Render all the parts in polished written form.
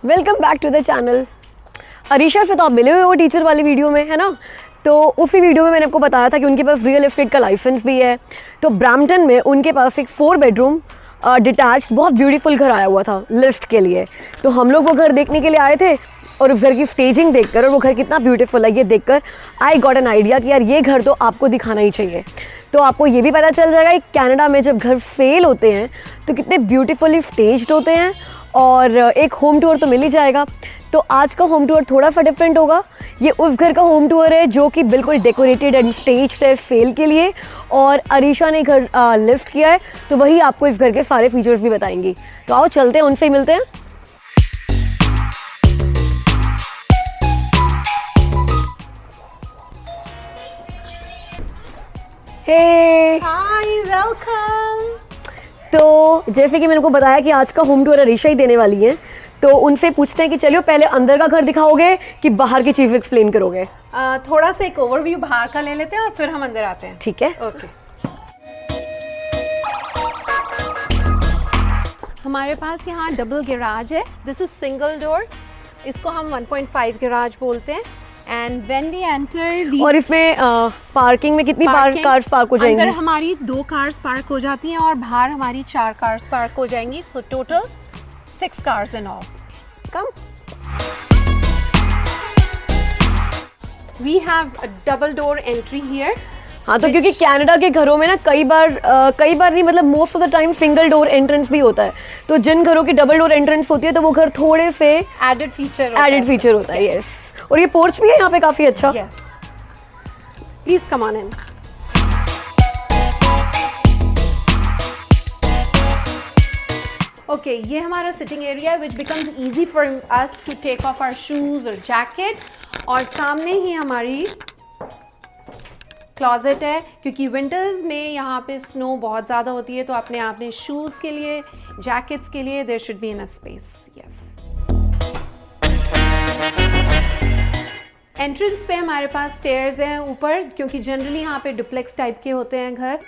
Welcome back to the channel. Arisha से तो आप मिले हुए हो टीचर वाली वीडियो में, है ना? तो उसी वीडियो में मैंने आपको बताया था कि उनके पास रियल एस्टेट का लाइसेंस भी है। तो ब्रैम्पटन में उनके पास एक 4 बेडरूम डिटैच्ड बहुत ब्यूटीफुल घर आया हुआ था लिस्ट के लिए। तो हम लोग वो घर देखने के लिए आए थे और उस घर की स्टेजिंग देखकर और वो घर कितना ब्यूटीफुल है ये देखकर आई गॉट एन आइडिया कि यार ये घर तो आपको दिखाना ही चाहिए। तो आपको ये भी पता चल जाएगा कि कनाडा में जब घर सेल होते हैं तो कितने ब्यूटीफुली स्टेज्ड होते हैं और एक होम टूर तो मिल ही जाएगा। तो आज का होम टूर थोड़ा सा डिफरेंट होगा। ये उस घर का होम टूर है जो कि बिल्कुल डेकोरेटेड एंड स्टेज्ड है सेल के लिए, और अरीशा ने घर लिस्ट किया है तो वही आपको इस घर के सारे फीचर्स भी बताएंगी। तो आओ चलते हैं, उनसे ही मिलते हैं। हे हाय, वेलकम। तो जैसे कि मैंने को बताया कि आज का होम टूर अरीशा ही देने वाली है, तो उनसे पूछते हैं कि चलिए पहले अंदर का घर दिखाओगे कि बाहर की चीज़ एक्सप्लेन करोगे? थोड़ा सा एक ओवरव्यू बाहर का ले लेते हैं और फिर हम अंदर आते हैं। ठीक है। ओके। हमारे पास यहाँ डबल गैराज है। This is single door. इसको हम 1.5 गैराज बोलते हैं। एंड व्हेन वी एंटर और इसमें पार्किंग में कितनी कार्स पार्क हो जाएंगी? अंदर हमारी 2 कार्स पार्क हो जाती हैं और बाहर हमारी 4 कार्स पार्क हो जाएंगी। So total 6 cars in all. Come. We have a double door entry here. हाँ, तो क्योंकि कनाडा के घरों में ना कई बार नहीं, मतलब most of the time single door entrance भी होता है। तो जिन घरों की डबल डोर एंट्रेंस होती है तो वो घर थोड़े से एडेड फीचर होता है। यस। और ये पोर्च भी है यहाँ पे काफी अच्छा। Yes. Please come on in. Okay, ये हमारा sitting area which becomes easy for us to take off our shoes और जैकेट। और सामने ही हमारी क्लॉजेट है, क्योंकि विंटर्स में यहाँ पे स्नो बहुत ज़्यादा होती है, तो अपने शूज़ के लिए, जैकेट्स के लिए there should be enough space. Yes. Entrance पे हमारे पास स्टेयर्स हैं ऊपर, क्योंकि जनरली यहाँ पे डुप्लेक्स टाइप के होते हैं घर।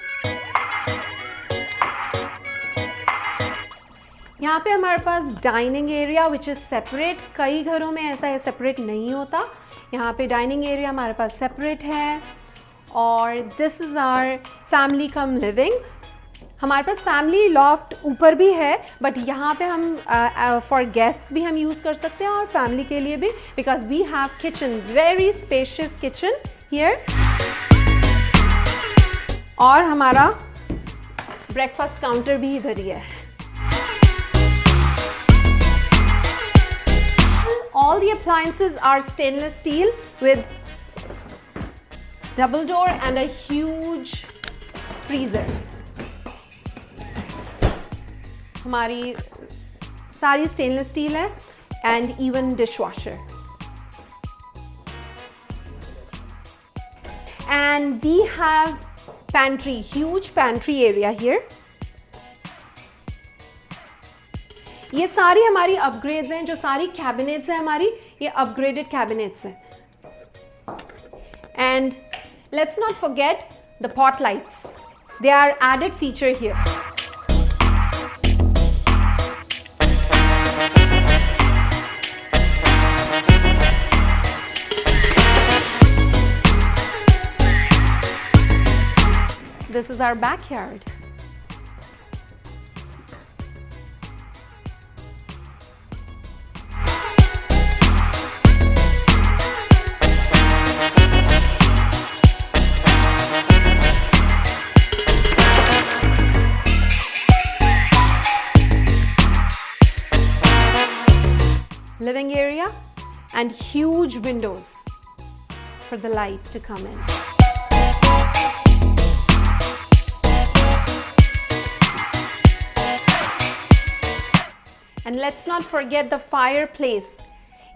यहाँ पे हमारे पास dining area which is separate. कई घरों में ऐसा है सेपरेट नहीं होता। यहाँ पे डाइनिंग एरिया हमारे पास सेपरेट है। और this is our family cum living. हमारे पास फैमिली लॉफ्ट ऊपर भी है, बट यहाँ पे हम फॉर गेस्ट्स भी हम यूज़ कर सकते हैं और फैमिली के लिए भी, because we have kitchen, very spacious kitchen here. और हमारा ब्रेकफास्ट काउंटर भी इधर ही है। All the appliances are stainless steel with double door and a huge freezer. हमारी सारी stainless steel है and even dishwasher. And we have pantry, huge pantry area here. ये सारी हमारी अपग्रेड्स हैं, जो सारी कैबिनेट्स हैं हमारी, ये अपग्रेडेड कैबिनेट्स हैं। And let's not forget the pot lights, they are added feature here. This is our backyard. Living area and huge windows for the light to come in. And let's not forget the fireplace.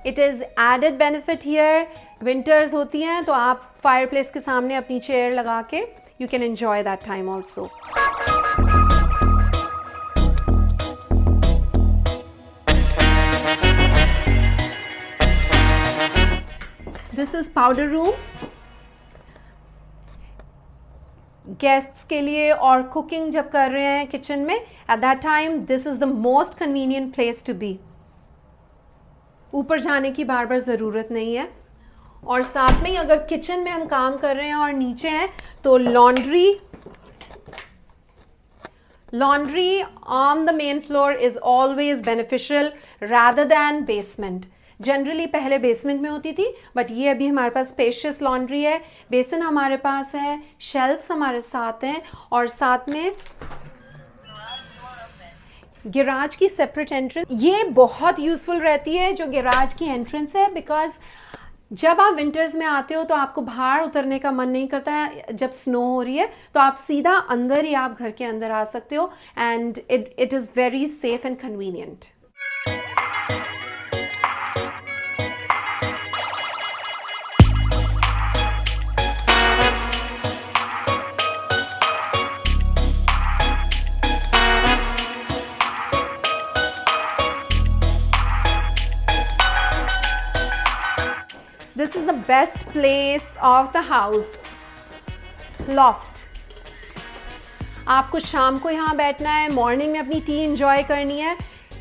It is added benefit here. Winters होती हैं तो आप fireplace के सामने अपनी chair लगा के you can enjoy that time also. This is powder room. Guests के लिए और कुकिंग जब कर रहे हैं किचन में, at that time this is the most convenient place to be. ऊपर जाने की बार बार ज़रूरत नहीं है। और साथ में ही अगर किचन में हम काम कर रहे हैं और नीचे हैं तो laundry on the main floor is always beneficial rather than basement. Generally पहले बेसमेंट में होती थी, बट ये अभी हमारे पास स्पेशियस लॉन्ड्री है, बेसिन हमारे पास है, शेल्फ्स हमारे साथ हैं, और साथ में गैराज की सेपरेट एंट्रेंस। ये बहुत यूज़फुल रहती है जो गैराज की एंट्रेंस है, बिकॉज जब आप विंटर्स में आते हो तो आपको बाहर उतरने का मन नहीं करता है, जब स्नो हो रही है तो आप सीधा अंदर ही आप घर के अंदर आ सकते हो, and it is very safe and convenient. This is the best place of the house, loft. आपको शाम को यहाँ बैठना है, मॉर्निंग में अपनी टी एंजॉय करनी है,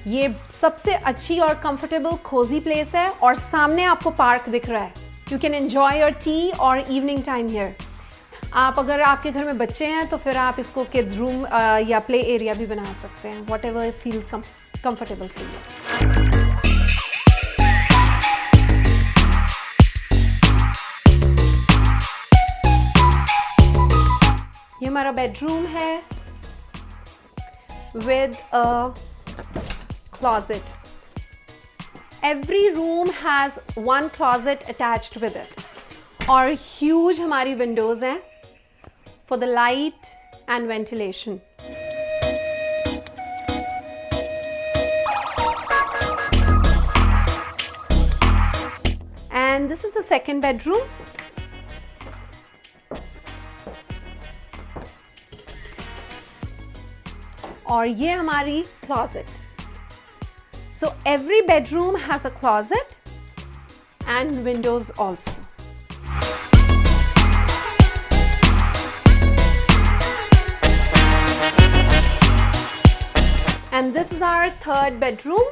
ये सबसे अच्छी और कंफर्टेबल कोजी प्लेस है, और सामने आपको पार्क दिख रहा है। You can enjoy your T और इवनिंग टाइम हियर। आप अगर आपके घर में बच्चे हैं तो फिर आप इसको किड्स रूम या प्ले एरिया भी बना सकते हैं, whatever feels comfortable for you. ये हमारा बेडरूम है with a closet. Every room has one closet attached with it, और ह्यूज हमारी विंडोज़ हैं for the light and ventilation. And this is the second bedroom. और ये हमारी closet. So every bedroom has a closet and windows also. And this is our third bedroom.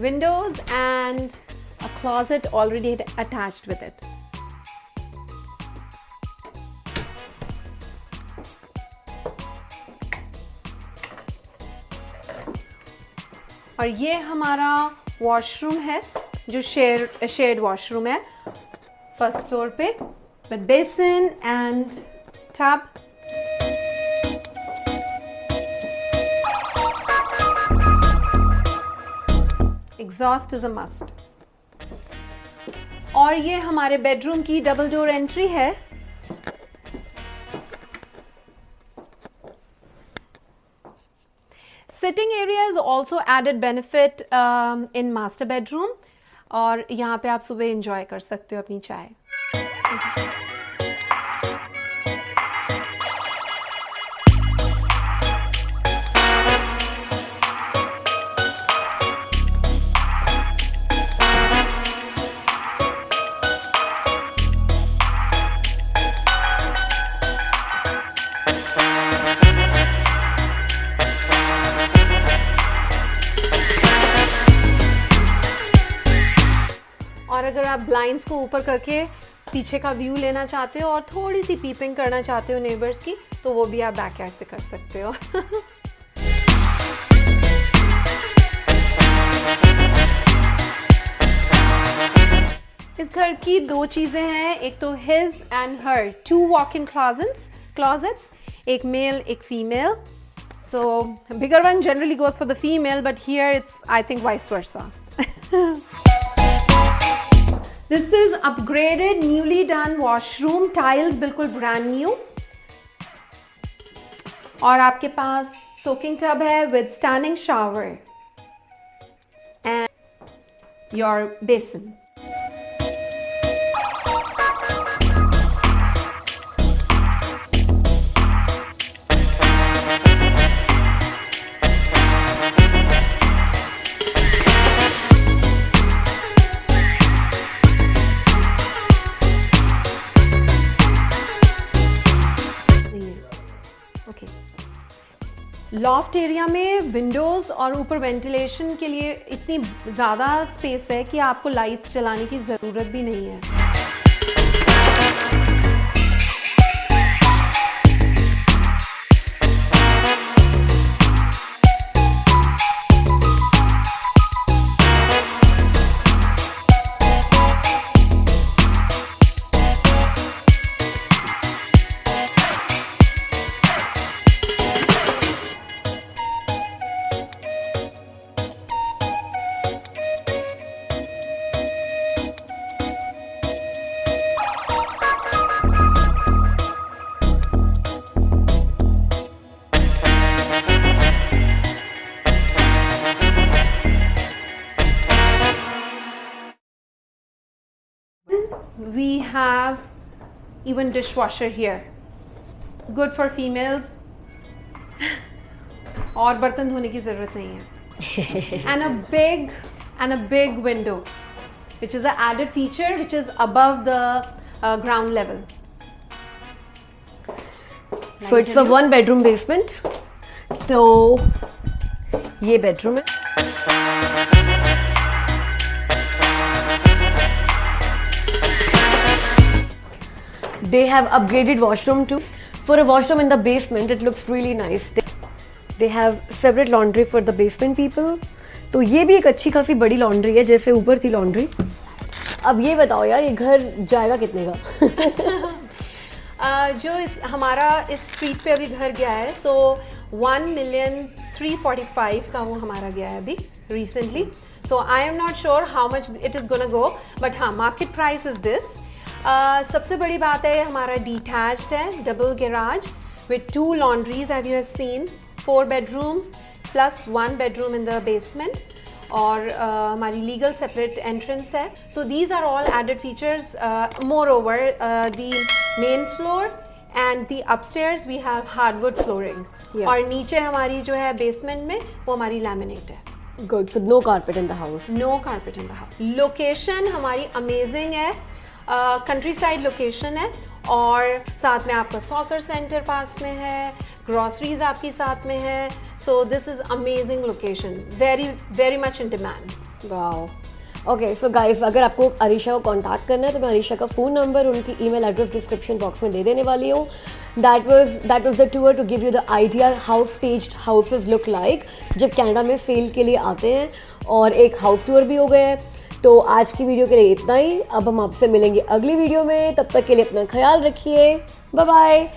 Windows and a closet already attached with it. और ये हमारा washroom है जो shared washroom है first floor पे, with basin and tub. Exhaust is a must. और ये हमारे बेडरूम की डबल डोर एंट्री है। Sitting area is also added benefit in master bedroom, और यहाँ पे आप सुबह एंजॉय कर सकते हो अपनी चाय। और अगर आप ब्लाइंड्स को ऊपर करके पीछे का व्यू लेना चाहते हो और थोड़ी सी पीपिंग करना चाहते हो नेबर्स की, तो वो भी आप बैकयार्ड से कर सकते हो। इस घर की दो चीज़ें हैं, एक तो his and her, 2 walk-in closets, एक मेल एक female. So bigger one generally goes for the female, but here it's I think vice versa. This is upgraded, newly done washroom, tiles बिल्कुल brand new, और आपके पास soaking tub है with standing shower and your basin. Loft area में Windows और ऊपर ventilation के लिए इतनी ज़्यादा स्पेस है कि आपको लाइट्स जलाने की ज़रूरत भी नहीं है। We have even dishwasher here, good for females. और बर्तन धोने की ज़रूरत नहीं है। and a big window, which is an added feature, which is above the ground level. So it's a 1 bedroom basement. तो ये bedroom है। They have upgraded washroom too. For a washroom in the basement, it looks really nice. They have separate laundry for the basement people. तो ये भी एक अच्छी खासी बड़ी laundry है, जैसे ऊपर थी laundry. अब ये बताओ यार, ये घर जाएगा कितने का? जो हमारा इस स्ट्रीट पे अभी घर गया है, सो 1,345,000 का वो हमारा गया है अभी recently. So I am not sure how much it is gonna go, but हाँ, मार्केट प्राइस इज़ दिस. सबसे बड़ी बात है हमारा डिटैच्ड है, double garage with 2 laundries have you seen, 4 bedrooms plus 1 bedroom in the basement, और हमारी legal separate entrance है. So these are all added features. Moreover the main floor and the upstairs we have hardwood flooring, और नीचे हमारी जो है basement में वो हमारी लैमिनेट है. Good. So no carpet in the house. No carpet in the house. Location हमारी अमेजिंग है, कंट्री साइड लोकेशन है, और साथ में आपका सॉकर सेंटर पास में है, ग्रॉसरीज आपकी साथ में है. So this is amazing location, very very much in demand. Wow. Okay, so guys, अगर आपको अरीशा को कांटेक्ट करना है तो मैं अरीशा का फ़ोन नंबर, उनकी ईमेल एड्रेस डिस्क्रिप्शन बॉक्स में दे देने वाली हूँ. That was the tour to give you the idea how staged houses look like जब कनाडा में सेल के लिए आते हैं, और एक हाउस टूर भी हो गया है. तो आज की वीडियो के लिए इतना ही. अब हम आपसे मिलेंगे अगली वीडियो में. तब तक के लिए अपना ख्याल रखिए. Bye bye.